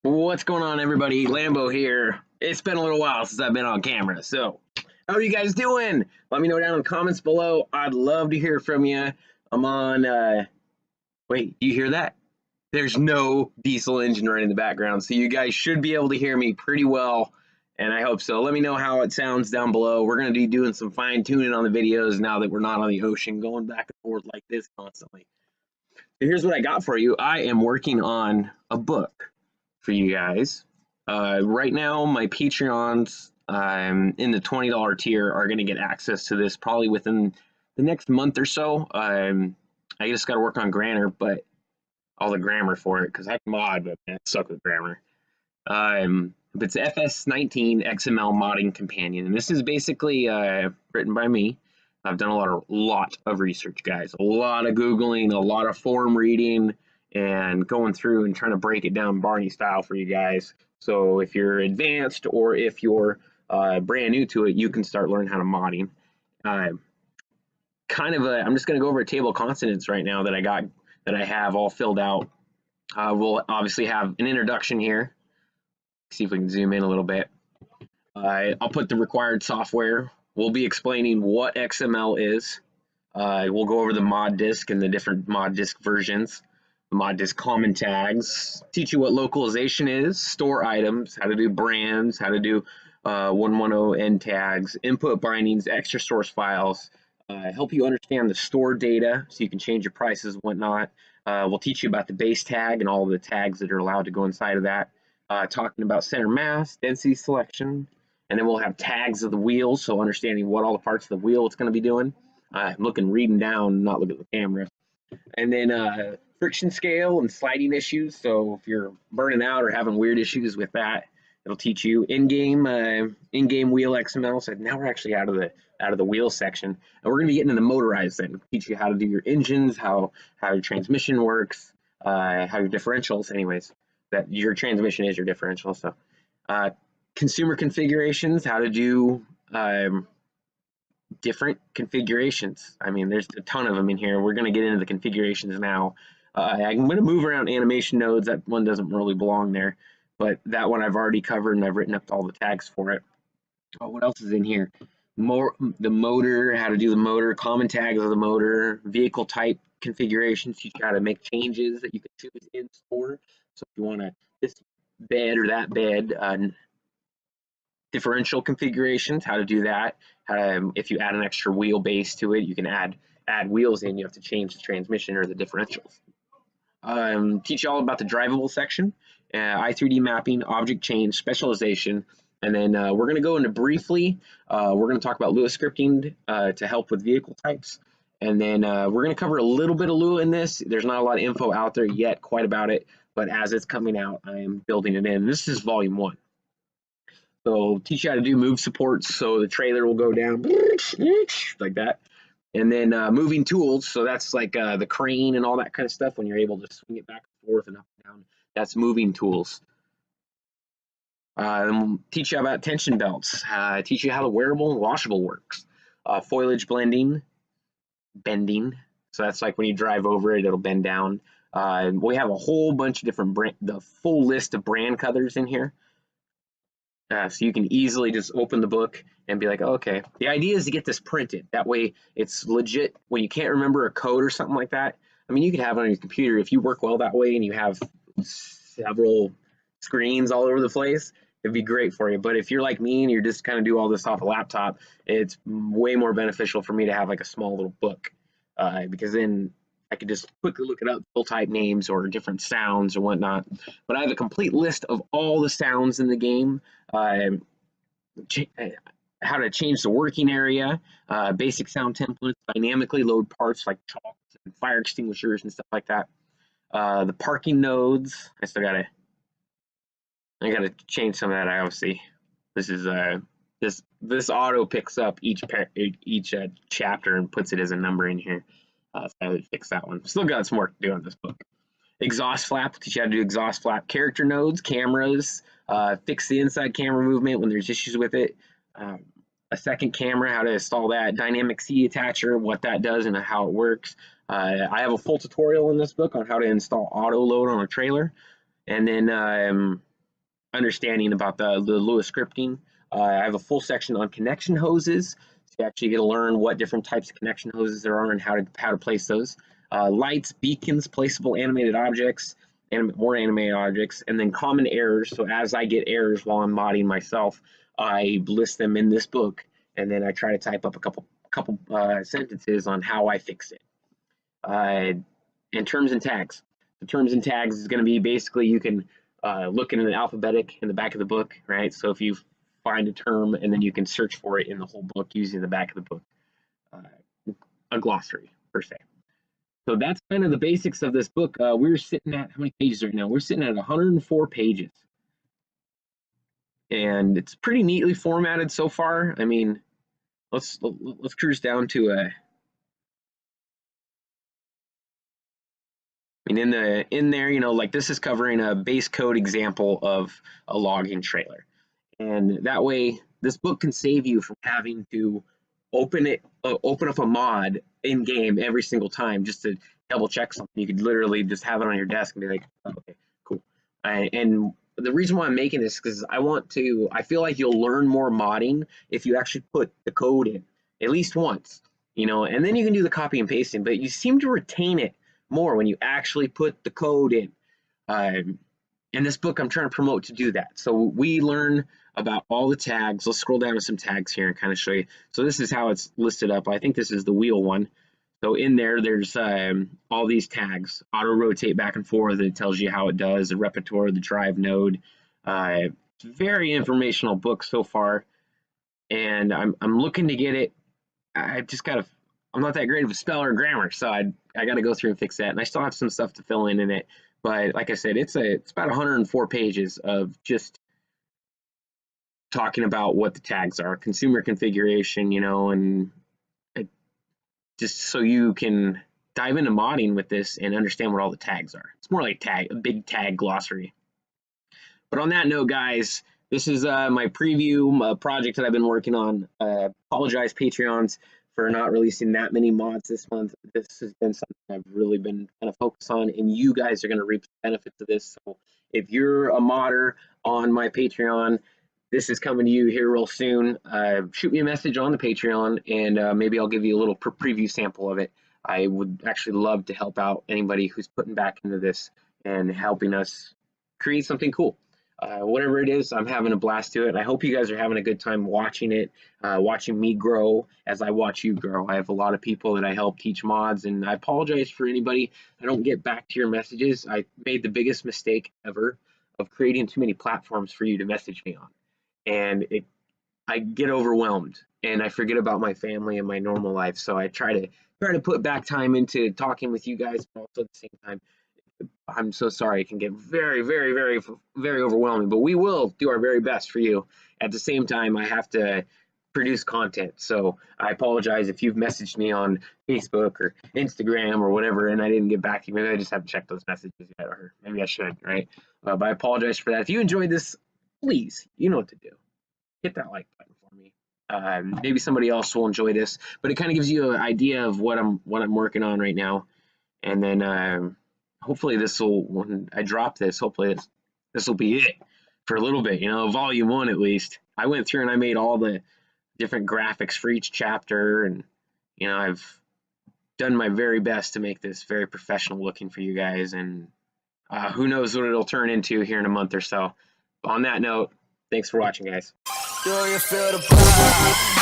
What's going on, everybody? Lambo here. It's been a little while since I've been on camera, so how are you guys doing? Let me know down in the comments below. I'd love to hear from you. I'm on, wait, do you hear that? There's no diesel engine running in the background, so you guys should be able to hear me pretty well, and I hope so. Let me know how it sounds down below. We're going to be doing some fine-tuning on the videos now that we're not on the ocean, going back and forth like this constantly. So here's what I got for you. I am working on a book for you guys. Right now, my Patreons in the $20 tier are going to get access to this probably within the next month or so. I just got to work on all the grammar for it, because I can mod, but man, I suck with grammar. But it's FS19 XML Modding Companion, and this is basically written by me. I've done a lot of research, guys. A lot of Googling, a lot of forum reading, and going through and trying to break it down Barney style for you guys. So if you're advanced or if you're brand new to it, you can start learning how to modding. I'm just going to go over a table of consonants right now that I have all filled out. We'll obviously have an introduction here. See if we can zoom in a little bit. I'll put the required software. We'll be explaining what XML is. We'll go over the mod disk and the different mod disk versions, the mod disk common tags, teach you what localization is, store items, how to do brands, how to do 110 end tags, input bindings, extra source files, help you understand the store data so you can change your prices and whatnot. We'll teach you about the base tag and all of the tags that are allowed to go inside of that. Talking about center mass, density selection, and then we'll have tags of the wheels, so understanding what all the parts of the wheel it's going to be doing. I'm reading down, not looking at the camera. And then friction scale and sliding issues, so if you're burning out or having weird issues with that, it'll teach you in-game wheel XML. So now we're actually out of the wheel section, and we're going to be getting into the motorized then. Teach you how to do your engines, how your transmission works, how your differentials, anyways. That your transmission is your differential. So consumer configurations, how to do different configurations. I mean, there's a ton of them in here. We're going to get into the configurations now. I'm going to move around animation nodes. That one doesn't really belong there, but that one I've already covered, and I've written up all the tags for it. Oh, what else is in here? The motor, how to do the motor, common tags of the motor, vehicle type configurations, teach you how to make changes that you can choose in store. So if you want this bed or that bed, differential configurations, how to do that. If you add an extra wheelbase to it, you can add wheels in. You have to change the transmission or the differentials. Teach you all about the drivable section, I3D mapping, object change, specialization, and then we're going to go into briefly. We're going to talk about Lua scripting to help with vehicle types. And then we're going to cover a little bit of Lua in this. There's not a lot of info out there yet quite about it, but as it's coming out, I am building it in. This is volume 1. So teach you how to do move supports. So the trailer will go down like that. And then moving tools. So that's like the crane and all that kind of stuff when you're able to swing it back and forth and up and down. That's moving tools. Then teach you about tension belts. Teach you how the wearable and washable works. Foliage bending. So that's like when you drive over it, it'll bend down. We have a whole bunch of different the full list of brand colors in here. So you can easily just open the book and be like, oh, okay. The idea is to get this printed. That way it's legit when you can't remember a code or something like that. I mean, you could have it on your computer if you work well that way and you have several screens all over the place. It'd be great for you. But if you're like me and you're just kind of do all this off a laptop, it's way more beneficial for me to have like a small little book because then I could just quickly look it up, full type names or different sounds or whatnot. But I have a complete list of all the sounds in the game, how to change the working area, basic sound templates, dynamically load parts like chalks and fire extinguishers and stuff like that. The parking nodes, I gotta change some of that. I obviously, this is this auto picks up each chapter and puts it as a number in here. So I would fix that one. Still got some work to do on this book. Exhaust flap, teach you how to do exhaust flap. Character nodes, cameras, fix the inside camera movement when there's issues with it. A second camera, how to install that. Dynamic C attacher, what that does and how it works. I have a full tutorial in this book on how to install auto load on a trailer. And then understanding about the Lua scripting. I have a full section on connection hoses. So you actually get to learn what different types of connection hoses there are and how to place those. Lights, beacons, placeable animated objects, and more animated objects, and then common errors. So as I get errors while I'm modding myself, I list them in this book, and then I try to type up a couple sentences on how I fix it. And terms and tags. The terms and tags is going to be basically you can look in an alphabetic in the back of the book, right? So if you find a term and then you can search for it in the whole book using the back of the book, a glossary per se. So that's kind of the basics of this book. We're sitting at how many pages right now? We're sitting at 104 pages, and it's pretty neatly formatted so far. I mean, let's cruise down to a. I mean, in there, you know, like this is covering a base code example of a logging trailer, and that way this book can save you from having to open up a mod in game every single time just to double check something. You could literally just have it on your desk and be like, oh, okay, cool. And the reason why I'm making this is because I feel like you'll learn more modding if you actually put the code in at least once, you know, and then you can do the copy and pasting, but you seem to retain it more when you actually put the code in. In this book, I'm trying to promote to do that. So we learn about all the tags. Let's scroll down to some tags here and kind of show you. So this is how it's listed up. I think this is the wheel one. So in there's all these tags. Auto rotate back and forth. It tells you how it does. The repertoire, the drive node. It's a very informational book so far, and I'm looking to get it. I'm not that great of a speller or grammar, so I got to go through and fix that. And I still have some stuff to fill in it. But like I said, it's about 104 pages of just talking about what the tags are, consumer configuration, you know, and just so you can dive into modding with this and understand what all the tags are. It's more like a big tag glossary. But on that note, guys, this is my preview project that I've been working on. Apologize, Patreons, for not releasing that many mods this month. This has been something I've really been kind of focused on, and you guys are going to reap the benefits of this. So if you're a modder on my Patreon, this is coming to you here real soon. Shoot me a message on the Patreon, and maybe I'll give you a little preview sample of it. I would actually love to help out anybody who's putting back into this and helping us create something cool. Whatever it is, I'm having a blast to it. I hope you guys are having a good time watching it, watching me grow as I watch you grow. I have a lot of people that I help teach mods, and I apologize for anybody I don't get back to your messages. I made the biggest mistake ever of creating too many platforms for you to message me on, and I get overwhelmed and I forget about my family and my normal life. So I try to put back time into talking with you guys, but also at the same time, I'm so sorry. It can get very, very, very, very overwhelming, but we will do our very best for you. At the same time, I have to produce content. So I apologize if you've messaged me on Facebook or Instagram or whatever, and I didn't get back to you. Maybe I just haven't checked those messages yet, or maybe I should, right? But I apologize for that. If you enjoyed this, please, you know what to do. Hit that like button for me. Maybe somebody else will enjoy this, but it kind of gives you an idea of what I'm working on right now. And then hopefully when I drop this, hopefully this will be it for a little bit, you know, volume 1 at least. I went through and I made all the different graphics for each chapter, and you know, I've done my very best to make this very professional looking for you guys, and who knows what it'll turn into here in a month or so. On that note, thanks for watching, guys. Do you feel the